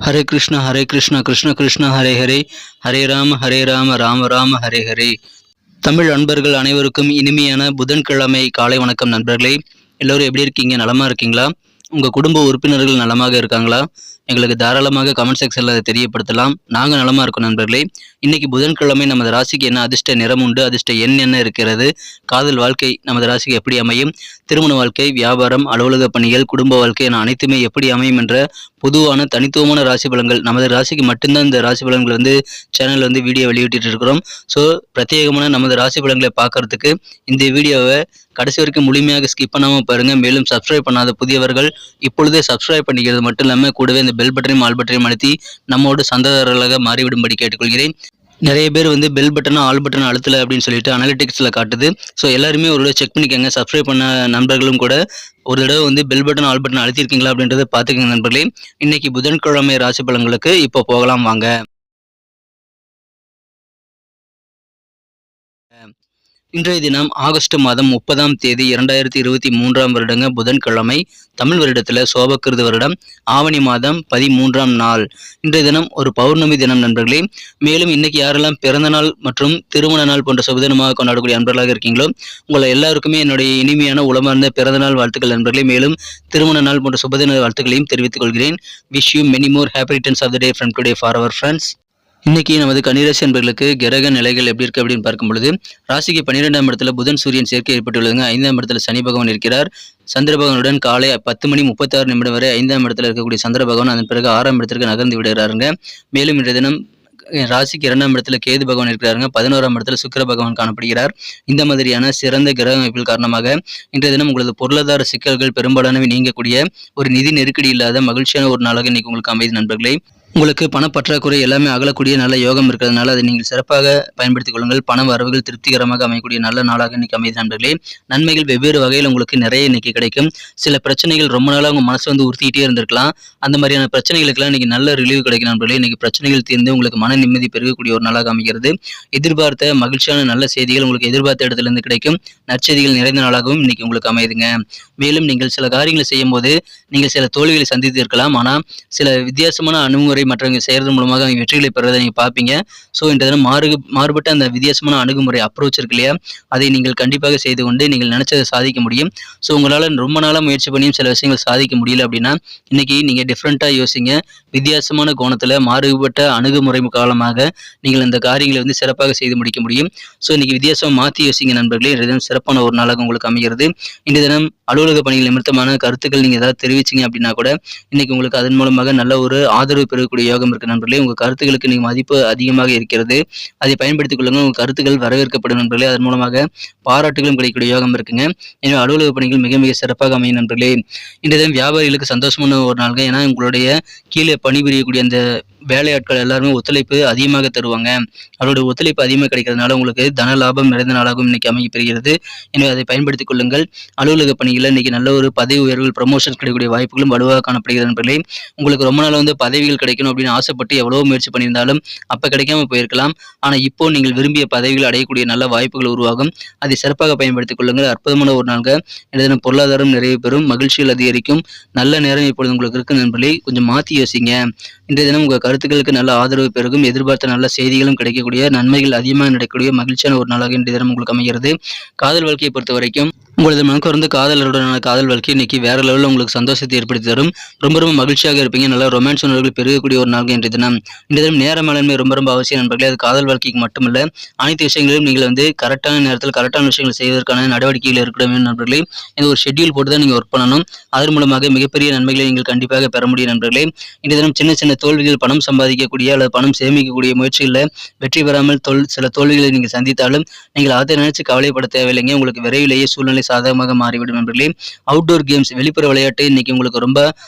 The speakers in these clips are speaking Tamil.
ஹரே கிருஷ்ணா கிருஷ்ண கிருஷ்ண ஹரே ஹரே, ஹரே ராம ராம ராம ஹரே ஹரே. தமிழ் அன்பர்கள் அனைவருக்கும் இனிமையான புதன்கிழமை காலை வணக்கம் நண்பர்களே. எல்லோரும் எப்படி இருக்கீங்க? நலமா இருக்கீங்களா? உங்கள் குடும்ப உறுப்பினர்கள் நலமாக இருக்காங்களா? எங்களுக்கு தாராளமாக கமெண்ட் செக்ஷனில் அதை தெரியப்படுத்தலாம். நாங்கள் நலமாக இருக்கோம் நண்பர்களே. இன்னைக்கு புதன்கிழமை நமது ராசிக்கு என்ன அதிர்ஷ்ட நிறம் உண்டு, அதிர்ஷ்ட எண் என்ன இருக்கிறது, காதல் வாழ்க்கை நமது ராசிக்கு எப்படி அமையும், திருமண வாழ்க்கை, வியாபாரம், அலுவலக பணிகள், குடும்ப வாழ்க்கை என அனைத்துமே எப்படி அமையும் என்ற பொதுவான தனித்துவமான ராசி பலன்கள், நமது ராசிக்கு மட்டும்தான் இந்த ராசி பலன்கள் சேனல் வீடியோ வெளியிட்டு இருக்கிறோம். ஸோ பிரத்யேகமான நமது ராசி பலன்களை பார்க்கறதுக்கு இந்த வீடியோவை கடைசி வரைக்கும் முழுமையாக ஸ்கிப் பண்ணாமல் பாருங்கள். மேலும் சப்ஸ்கிரைப் பண்ணாத புதியவர்கள் இப்பொழுதே சப்ஸ்கிரைப் பண்ணிக்கிறது மட்டும் இல்லாமல் கூடவே இந்த பெல் பட்டனையும் ஆல் பட்டனையும் அழுத்தி நம்மோடு சந்தாதாரர்களாக மாறிவிடும்படி கேட்டுக்கொள்கிறேன். நிறைய பேர் பெல் பட்டனும் ஆல் பட்டன் அழுத்தலை அப்படின்னு சொல்லிட்டு அனலிட்டிக்ஸில் காட்டுது. ஸோ எல்லாருமே ஒரு தடவை செக் பண்ணிக்கோங்க. சப்ஸ்கிரைப் பண்ண நண்பர்களும் கூட ஒரு தடவை பெல் பட்டன் ஆல் பட்டன் அழுத்திருக்கீங்களா அப்படின்றத பார்த்துக்கோங்க நண்பர்களே. இன்னைக்கு புதன்கிழமை ராசி பலன்களுக்கு இப்போ போகலாம் வாங்க. இன்றைய தினம் ஆகஸ்ட் மாதம் 30ஆம் தேதி 2023ஆம் வருடங்க புதன்கிழமை. தமிழ் வருடத்தில் சோபக்கிருது வருடம் ஆவணி மாதம் 13ஆம் நாள். இன்றைய தினம் ஒரு பௌர்ணமி தினம் நண்பர்களே. மேலும் இன்னைக்கு யாரெல்லாம் பிறந்த நாள் மற்றும் திருமண நாள் போன்ற சுபதினமாக கொண்டாடக்கூடிய நண்பர்களாக இருக்கீங்களோ உங்களை எல்லாருக்குமே என்னுடைய இனிமையான உளமார்ந்த பிறந்த நாள் வாழ்த்துக்கள் நண்பர்களே. மேலும் திருமண நாள் போன்ற சுபதின வாழ்த்துக்களையும் தெரிவித்துக் கொள்கிறேன். Wish you many more happy returns of the day from today for our friends. இன்னைக்கு நமது கன்னிராசி என்பர்களுக்கு கிரக நிலைகள் எப்படி இருக்கு அப்படின்னு பார்க்கும் பொழுது, ராசிக்கு 12ஆம் இடத்துல புதன் சூரியன் சேர்க்கை ஏற்பட்டுள்ளதுங்க. 5ஆம் இடத்துல சனி பகவான் இருக்கிறார். சந்திர பகவானுடன் காலை 10:36 வரை 5ஆம் இடத்துல இருக்கக்கூடிய சந்திர பகவான் அதன் பிறகு 6ஆம் இடத்திற்கு நகர்ந்து விடுகிறாருங்க. மேலும் இன்றைய தினம் ராசிக்கு 2ஆம் இடத்துல கேது பகவான் இருக்கிறாருங்க. 11ஆம் இடத்துல சுக்கிர பகவான் காணப்படுகிறார். இந்த மாதிரியான சிறந்த கிரக அமைப்பில் காரணமாக இன்றைய தினம் உங்களது பொருளாதார சிக்கல்கள் பெரும்பாலானவை நீங்கக்கூடிய ஒரு நிதி நெருக்கடி இல்லாத மகிழ்ச்சியான ஒரு நாளாக இன்னைக்கு உங்களுக்கு அமைது நண்பர்களே. உங்களுக்கு பணப்பற்றாக்குறை எல்லாமே அகலக்கூடிய நல்ல யோகம் இருக்கிறதுனால அதை நீங்கள் சிறப்பாக பயன்படுத்திக் கொள்ளுங்கள். பண வரவுகள் திருப்திகரமாக அமையக்கூடிய நல்ல நாளாக இன்னைக்கு அமைது நண்பர்களே. நன்மைகள் வெவ்வேறு வகையில் உங்களுக்கு நிறைய இன்னைக்கு கிடைக்கும். சில பிரச்சனைகள் ரொம்ப நாளாக உங்க மனசு உறுத்திக்கிட்டே இருந்திருக்கலாம். அந்த மாதிரியான பிரச்சனைகளுக்கெல்லாம் இன்னைக்கு நல்ல ரிலீவ் கிடைக்கும் நண்பர்களே. இன்னைக்கு பிரச்சனைகள் தீர்ந்து உங்களுக்கு மன நிம்மதி பெருகக்கூடிய ஒரு நாளாக அமைகிறது. எதிர்பார்த்த மகிழ்ச்சியான நல்ல செய்திகள் உங்களுக்கு எதிர்பார்த்த இடத்துல இருந்து கிடைக்கும். நற்செய்திகள் நிறைந்த நாளாகவும் இன்னைக்கு உங்களுக்கு அமையுதுங்க. மேலும் நீங்கள் சில காரியங்களை செய்யும் போது நீங்கள் சில தோல்விகளை சந்தித்து இருக்கலாம். ஆனால் சில வித்தியாசமான அணுகுமுறை மற்றவங்க செய்கிறது மூலமாக அவங்க வெற்றிகளை பெறுவதை நீங்கள் பார்ப்பீங்க. ஸோ இந்த தினம் மாறுபட்ட அந்த வித்தியாசமான அணுகுமுறை அப்ரோச் இருக்கு இல்லையா, அதை நீங்கள் கண்டிப்பாக செய்து கொண்டு நீங்கள் நினைச்சதை சாதிக்க முடியும். ஸோ உங்களால் ரொம்ப நாளாக முயற்சி பண்ணியும் சில விஷயங்கள் சாதிக்க முடியல அப்படின்னா இன்னைக்கு நீங்கள் டிஃப்ரெண்ட்டாக யோசிங்க. வித்தியாசமான கோணத்தில் மாறுபட்ட அணுகுமுறை காலமாக நீங்கள் இந்த காரியங்களை சிறப்பாக செய்து முடிக்க முடியும். ஸோ இன்னைக்கு வித்தியாசமாக மாற்றி யோசிங்க நண்பர்களே. இன்றைய தினம் சிறப்பான ஒரு நாளாக உங்களுக்கு அமைகிறது. இன்றைய தினம் அலுவலக பணிகள் நிமித்தமான கருத்துக்கள் நீங்கள் ஏதாவது தெரிவிச்சிங்க அப்படின்னா கூட இன்னைக்கு உங்களுக்கு அதன் மூலமாக நல்ல ஒரு ஆதரவு பெறக்கூடிய யோகம் இருக்கு நண்பர்களே. உங்கள் கருத்துக்களுக்கு நீங்கள் மதிப்பு அதிகமாக இருக்கிறது. அதை பயன்படுத்திக் கொள்ளுங்கள். உங்கள் கருத்துக்கள் வரவேற்கப்படும் நண்பர்களே. அதன் மூலமாக பாராட்டுகளும் கிடைக்கக்கூடிய யோகம் இருக்குங்க. எனவே அலுவலக பணிகள் மிக மிக சிறப்பாக அமையும் நண்பர்களே. இன்றைய தினம் வியாபாரிகளுக்கு சந்தோஷமான ஒரு நாள்ங்க. ஏன்னா உங்களுடைய கீழே பணிபுரியக்கூடிய அந்த வேலையாட்கள் எல்லாருமே ஒத்துழைப்பு அதிகமாக தருவாங்க. அவருடைய ஒத்துழைப்பு அதிகமாக கிடைக்கிறதுனால உங்களுக்கு தன லாபம் நிறைந்த நாளாகவும் இன்னைக்கு அமைய பெறுகிறது. எனவே அதை பயன்படுத்திக் கொள்ளுங்கள். அலுவலக பணிகளில் இன்னைக்கு நல்ல ஒரு பதவி உயர்வுகள் ப்ரமோஷன்ஸ் கிடைக்கக்கூடிய வாய்ப்புகளும் வலுவாக காணப்படுகிறது நண்பர்களே. உங்களுக்கு ரொம்ப நாள் பதவிகள் கிடைக்கணும் அப்படின்னு ஆசைப்பட்டு எவ்வளவோ முயற்சி பண்ணியிருந்தாலும் அப்போ கிடைக்காம போயிருக்கலாம். ஆனால் இப்போ நீங்கள் விரும்பிய பதவிகள் அடையக்கூடிய நல்ல வாய்ப்புகள் உருவாகும். அதை சிறப்பாக பயன்படுத்திக் கொள்ளுங்கள். அற்புதமான ஒரு நாள்க. இந்த பொருளாதாரம் நிறைய பெறும், மகிழ்ச்சிகள் அதிகரிக்கும். நல்ல நேரம் இப்பொழுது உங்களுக்கு இருக்கு நண்பர்களே. கொஞ்சம் மாற்றி யோசிங்க. இன்றைய தினம் உங்கள் கருத்துக்களுக்கு நல்ல ஆதரவு பெருகும். எதிர்பார்த்த நல்ல செய்திகளும் கிடைக்கக்கூடிய, நன்மைகள் அதிகமாக நடக்கக்கூடிய மகிழ்ச்சியான ஒரு நாளாக இன்றைய தினம் உங்களுக்கு அமைகிறது. காதல் வாழ்க்கையை பொறுத்த வரைக்கும் உங்களது மனக்கவர்ந்த காதலருடனான காதல் வாழ்க்கை இன்னைக்கு வேற லெவலில் உங்களுக்கு சந்தோஷத்தை ஏற்படுத்தி தரும். ரொம்ப ரொம்ப மகிழ்ச்சியாக இருப்பீங்க. நல்ல ரொமான்ஸ் உணர்வுகள் பெருகக்கூடிய ஒரு நாள் இன்றைய தினம். இன்றைய தினம் நேர மேலாண்மை ரொம்ப ரொம்ப அவசியம் நண்பர்களே. அது காதல் வாழ்க்கைக்கு மட்டுமல்ல, அனைத்து விஷயங்களிலும் நீங்கள் கரெக்டான நேரத்தில் கரெக்டான விஷயங்கள் செய்வதற்கான நடவடிக்கைகள் இருக்கணும் நண்பர்களே. இந்த ஒரு ஷெட்யூல் போட்டு தான் நீங்கள் ஒர்க் பண்ணணும். அதன் மூலமாக மிகப்பெரிய நன்மைகளை நீங்கள் கண்டிப்பாக பெற முடியும் நண்பர்களே. இன்றைய தினம் சின்ன சின்ன தோல்விகள், பணம் சம்பாதிக்கக்கூடிய அல்லது பணம் சேமிக்கக்கூடிய முயற்சிகளில் வெற்றி பெறாமல் சில தோல்விகளை நீங்கள் சந்தித்தாலும் நீங்கள் அதை நினைச்சு கவலைப்பட தேவையில்லைங்க. உங்களுக்கு விரைவிலேயே சூழ்நிலை சாதகமாக மாறிவிடும் நண்பர்களே. அவுட்டோர் கேம்ஸ், வெளிப்புற விளையாட்டு இன்னைக்கு உங்களுக்கு ரொம்ப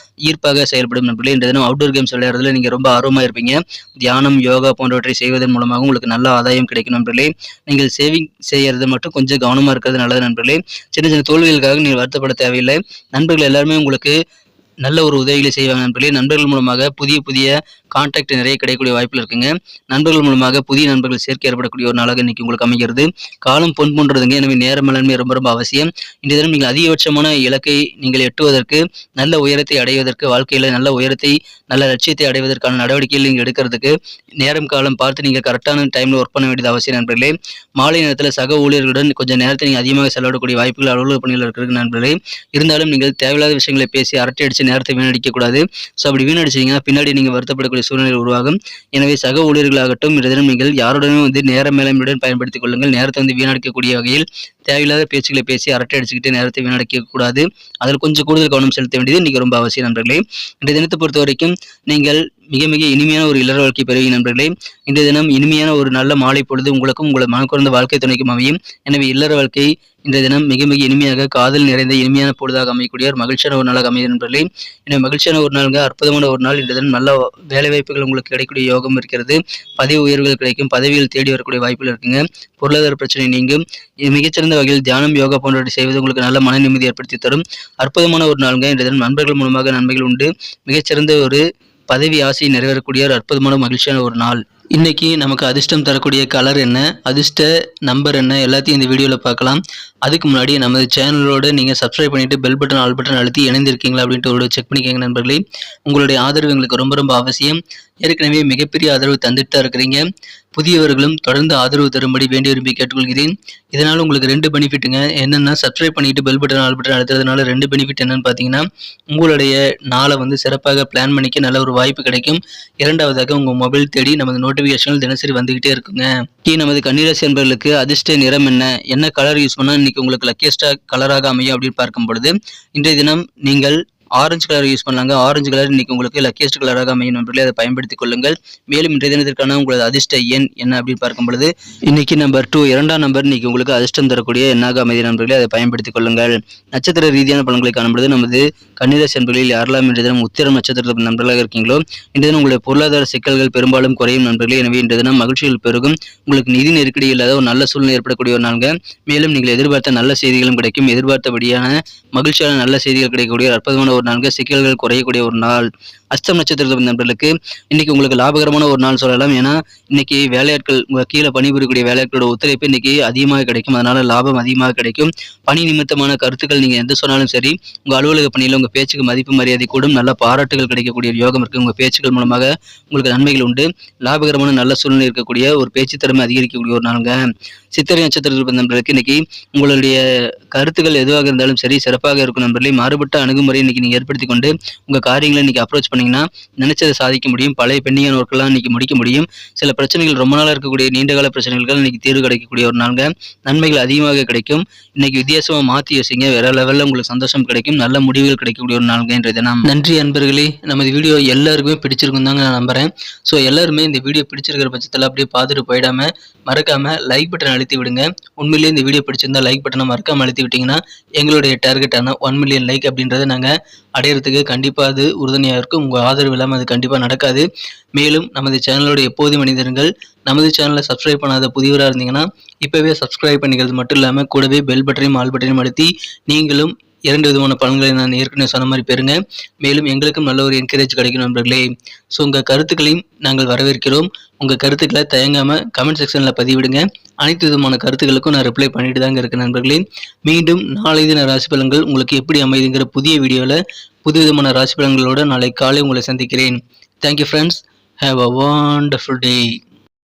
ஈர்ப்பாக செயல்படும் நண்பர்களே. இந்த தினம் அவுட்டோர் கேம்ஸ் விளையாடுறதுல நீங்க ரொம்ப ஆர்வமா இருப்பீங்க. தியானம், யோகா போன்றவற்றை செய்வதன் மூலமாக உங்களுக்கு நல்ல ஆதாயம் கிடைக்கும் நண்பர்களே. நீங்கள் சேவிங் செய்யறது மட்டும் கொஞ்சம் கவனமா இருக்கிறது நல்லது நண்பர்களே. சின்ன சின்ன தோல்விகளுக்காக நீங்கள் வருத்தப்பட தேவையில்லை. நண்பர்கள் எல்லாருமே உங்களுக்கு நல்ல ஒரு உதவிகளை செய்வாங்க நண்பர்களே. நண்பர்கள் மூலமாக புதிய கான்டாக்ட் நிறைய கிடைக்கக்கூடிய வாய்ப்புகள் இருக்குங்க. நண்பர்கள் மூலமாக புதிய நண்பர்கள் சேர்க்கை ஏற்படக்கூடிய ஒரு நாளாக இன்னைக்கு உங்களுக்கு அமைகிறது. காலம் பொன் போன்றதுங்க. எனவே நேர மேலாண்மை ரொம்ப அவசியம். இன்றைய தினம் நீங்கள் அதிகபட்சமான இலக்கை நீங்கள் எட்டுவதற்கு, நல்ல உயரத்தை அடைவதற்கு, வாழ்க்கையில நல்ல உயரத்தை நல்ல லட்சியத்தை அடைவதற்கான நடவடிக்கைகள் நீங்கள் எடுக்கிறதுக்கு நேரம் காலம் பார்த்து நீங்கள் கரெக்டான டைம்ல ஒர்க் பண்ண வேண்டியது அவசியம் நண்பர்களே. மாலை நேரத்தில் சக ஊழியர்களுடன் கொஞ்சம் நேரத்தை நீங்கள் அதிகமாக செலவிடக்கூடிய வாய்ப்புகள் அலுவலக பணிகள் இருக்கிறது நண்பர்களே. இருந்தாலும் நீங்கள் தேவையில்லாத விஷயங்களை பேசி அரட்டை அடிச்சு நேரத்தை வீணடிக்க கூடாது. ஸோ அப்படி வீணடிச்சீங்கன்னா பின்னாடி நீங்கள் வருத்தப்படக்கூடிய சூழ்நிலை உருவாகும். எனவே சக ஊழியர்களாகட்டும் இன்றைய தினம் நீங்கள் யாருடனும் நேர மேலாண்மையுடன் பயன்படுத்திக் கொள்ளுங்கள். நேரத்தை வீணடிக்கக்கூடிய வகையில் தேவையில்லாத பேச்சுக்களை பேசி அரட்டை அடிச்சுக்கிட்டு நேரத்தை வீணடிக்க கூடாது. அதில் கொஞ்சம் கூடுதல் கவனம் செலுத்த வேண்டியது இன்னைக்கு ரொம்ப அவசியம் நண்பர்களே. இன்றைய தினத்தை பொறுத்த வரைக்கும் நீங்கள் மிக இனிமையான ஒரு இல்லற வாழ்க்கை பெறுவீங்க நண்பர்களே. இன்றைய தினம் இனிமையான ஒரு நல்ல மாலை பொழுது உங்களுக்கும் உங்கள் மனக்குறந்த வாழ்க்கை துணைக்கும் அமையும். எனவே இல்லற வாழ்க்கை இன்றைய தினம் மிக இனிமையாக காதல் நிறைந்த இனிமையான பொழுதாக அமையக்கூடிய ஒரு மகிழ்ச்சியான ஒரு நாளாக அமையும் நண்பர்களே. எனவே மகிழ்ச்சியான ஒரு நாளுங்க, அற்புதமான ஒரு நாள். இன்றைய தினம் நல்ல வேலை வாய்ப்புகள் உங்களுக்கு கிடைக்கக்கூடிய யோகம் இருக்கிறது. பதவி உயர்வுகள் கிடைக்கும். பதவியில் தேடி வரக்கூடிய வாய்ப்புகள் இருக்குங்க. பொருளாதார பிரச்சனை நீங்கும். மிகச்சிறந்த வகையில் தியானம் யோகா போன்றவற்றை செய்வது உங்களுக்கு நல்ல மன நிம்மதி ஏற்படுத்தி தரும். அற்புதமான ஒரு நாளுங்க. இன்றைய தினம் நண்பர்கள் மூலமாக நன்மைகள் உண்டு. மிகச்சிறந்த ஒரு பதவி ஆசை நிறைவேறக்கூடிய ஒரு அற்புதமான மகிழ்ச்சியான ஒரு நாள். இன்னைக்கு நமக்கு அதிர்ஷ்டம் தரக்கூடிய கலர் என்ன, அதிர்ஷ்ட நம்பர் என்ன, எல்லாத்தையும் இந்த வீடியோவில் பார்க்கலாம். அதுக்கு முன்னாடி நமது சேனலோடு நீங்கள் சப்ஸ்கிரைப் பண்ணிட்டு பெல் பட்டன் ஆல் பட்டன் அழுத்தி இணைந்திருக்கீங்களா அப்படின்ட்டு ஒரு செக் பண்ணிக்கோங்க நண்பர்களே. உங்களுடைய ஆதரவு எங்களுக்கு ரொம்ப அவசியம். ஏற்கனவே மிகப்பெரிய ஆதரவு தந்துட்டு தான் இருக்கிறீங்க. புதியவர்களும் தொடர்ந்து ஆதரவு தரும்படி வேண்டி விரும்பி கேட்டுக்கொள்கிறேன். இதனால் உங்களுக்கு 2 பெனிஃபிட்டுங்க. என்னென்னா சப்ஸ்கிரைப் பண்ணிட்டு பெல் பட்டன் ஆல் பட்டன் அழுத்துறதுனால 2 பெனிஃபிட் என்னன்னு பார்த்தீங்கன்னா, உங்களுடைய நாளை சிறப்பாக பிளான் பண்ணிக்க நல்ல ஒரு வாய்ப்பு கிடைக்கும். இரண்டாவதாக உங்கள் மொபைல் தேடி நமது நோட்டிஃபிகேஷன்கள் தினசரி வந்துகிட்டே இருக்குங்க. நமது கன்னிராசி என்பவர்களுக்கு அதிர்ஷ்ட நிறம் என்ன கலர் யூஸ் பண்ணால் இன்னைக்கு உங்களுக்கு லக்கியஸ்டா கலராக அமையும் அப்படின்னு பார்க்கும் பொழுது, இன்றைய தினம் நீங்கள் ஆரஞ்சு கலர் யூஸ் பண்ணலாங்க. ஆரஞ்சு கலர் இன்னைக்கு உங்களுக்கு லக்கியஸ்ட் கலராக அமையும் நண்பர்களே. அதை பயன்படுத்திக் கொள்ளுங்கள். மேலும் இன்றைய தினத்திற்கான உங்களது அதிர்ஷ்ட எண் என்ன அப்படின்னு பார்க்கும் பொழுது, இன்னைக்கு நம்பர் 2 2ஆம் நம்பர் இன்னைக்கு உங்களுக்கு அதிர்ஷ்டம் தரக்கூடிய எண்ணாக அமைதி நண்பர்களே. அதை பயன்படுத்திக் கொள்ளுங்கள். நட்சத்திர ரீதியான பலன்களை காணும்பொழுது நமது கன்னிராசி என்பர்களில் யாரெல்லாம் இன்றைய தினம் உத்திரம் நட்சத்திர நண்பர்களாக இருக்கீங்களோ, இன்றைய தினம் உங்களுடைய பொருளாதார சிக்கல்கள் பெரும்பாலும் குறையும் நண்பர்களே. எனவே இன்றைய தினம் மகிழ்ச்சிகள் பெருகும். உங்களுக்கு நிதி நெருக்கடி இல்லாத ஒரு நல்ல சூழ்நிலை ஏற்படக்கூடிய ஒரு நாள்ங்க. மேலும் நீங்கள் எதிர்பார்த்த நல்ல செய்திகளும் கிடைக்கும். எதிர்பார்த்தபடியான மகிழ்ச்சியான நல்ல செய்திகள் கிடைக்கக்கூடிய அற்புதமான ஒரு நான்கு சிக்கல்கள் குறையக்கூடிய ஒரு நாள். அஸ்தம் நட்சத்திர நண்பர்களுக்கு இன்னைக்கு உங்களுக்கு லாபகரமான ஒரு நாள் சொல்லலாம். ஏன்னா இன்னைக்கு வேலையாட்கள் கீழே பணிபுரியக்கூடிய வேலையாட்களோட ஒத்துழைப்பு இன்னைக்கு அதிகமாக கிடைக்கும். அதனால லாபம் அதிகமாக கிடைக்கும். பணி நிமித்தமான கருத்துக்கள் நீங்க எந்த சொன்னாலும் சரி, உங்க அலுவலக பணியில உங்க பேச்சுக்கு மதிப்பு மரியாதை கூடும். நல்ல பாராட்டுகள் கிடைக்கக்கூடிய யோகம் இருக்கு. உங்க பேச்சுக்கள் மூலமாக உங்களுக்கு நன்மைகள் உண்டு. லாபகரமான நல்ல சூழ்நிலை இருக்கக்கூடிய ஒரு பேச்சு திறமை அதிகரிக்கக்கூடிய ஒரு நாளுங்க. சித்திரை நட்சத்திர நண்பர்களுக்கு இன்னைக்கு உங்களுடைய கருத்துக்கள் எதுவாக இருந்தாலும் சரி சிறப்பாக இருக்கும் நண்பர்களே. மாறுபட்ட அணுகுமுறை இன்னைக்கு நீங்க ஏற்படுத்தி கொண்டு உங்க காரியங்களை இன்னைக்கு அப்ரோச் பண்ணீங்கன்னா நினைச்சதை சாதிக்க முடியும். பழைய பெண்டிங்கான ஒர்க்கெல்லாம் இன்னைக்கு முடிக்க முடியும். சில பிரச்சனைகள் ரொம்ப நாளாக இருக்கக்கூடிய நீண்டகால பிரச்சனைகள் இன்னைக்கு தீர்வு கிடைக்கக்கூடிய ஒரு நாளுங்க. நன்மைகள் அதிகமாக கிடைக்கும். இன்னைக்கு வித்தியாசமா மாற்றி யோசிங்க. வேற லெவலில் உங்களுக்கு சந்தோஷம் கிடைக்கும். நல்ல முடிவுகள் கிடைக்கக்கூடிய ஒரு நாளுங்க இன்றைய தினம். நன்றி அன்பர்களே. நமது வீடியோ எல்லாருக்குமே பிடிச்சிருக்கும் தாங்க நான் நம்புறேன். ஸோ எல்லாருமே இந்த வீடியோ பிடிச்சிருக்கிற பட்சத்தில் அப்படியே பார்த்துட்டு போயிடாம மறக்காம லைக் பட்டன் அழுத்தி விடுங்க. உண்மையிலேயே இந்த வீடியோ பிடிச்சிருந்தா லைக் பட்டனை மறக்காம அழுத்தி விட்டீங்கன்னா எங்களுடைய டார்கெட்டான 1 மில்லியன் லைக் அப்படின்றத நாங்கள் அடையிறதுக்கு கண்டிப்பாக அது உறுதுணையாக இருக்கும். உங்கள் ஆதரவு இல்லாமல் அது கண்டிப்பாக நடக்காது. மேலும் நமது சேனலோட எப்போதும் மனிதர்கள் நமது சேனலை சப்ஸ்கிரைப் பண்ணாத புதியவராக இருந்தீங்கன்னா இப்போவே சப்ஸ்கிரைப் பண்ணிக்கிறது மட்டும் இல்லாமல் கூடவே பெல் பட்டனையும் ஆல் பட்டனையும் அழுத்தி நீங்களும் 2 விதமான பலன்களை நான் ஏற்கனவே சொன்ன மாதிரி பெறுங்க. மேலும் எங்களுக்கும் நல்ல ஒரு என்கரேஜ் கிடைக்கும் நண்பர்களே. ஸோ உங்கள் கருத்துக்களையும் நாங்கள் வரவேற்கிறோம். உங்கள் கருத்துக்களை தயங்காமல் கமெண்ட் செக்ஷனில் பதிவிடுங்க. அனைத்து விதமான கருத்துக்களுக்கும் நான் ரிப்ளை பண்ணிட்டு தாங்க இருக்கேன் நண்பர்களே. மீண்டும் நாளை தின ராசி பலன்கள் உங்களுக்கு எப்படி அமைதுங்கிற புதிய வீடியோவில் புது விதமான ராசி பலன்களோடு நாளை காலை உங்களை சந்திக்கிறேன். Thank you friends. Have a wonderful day.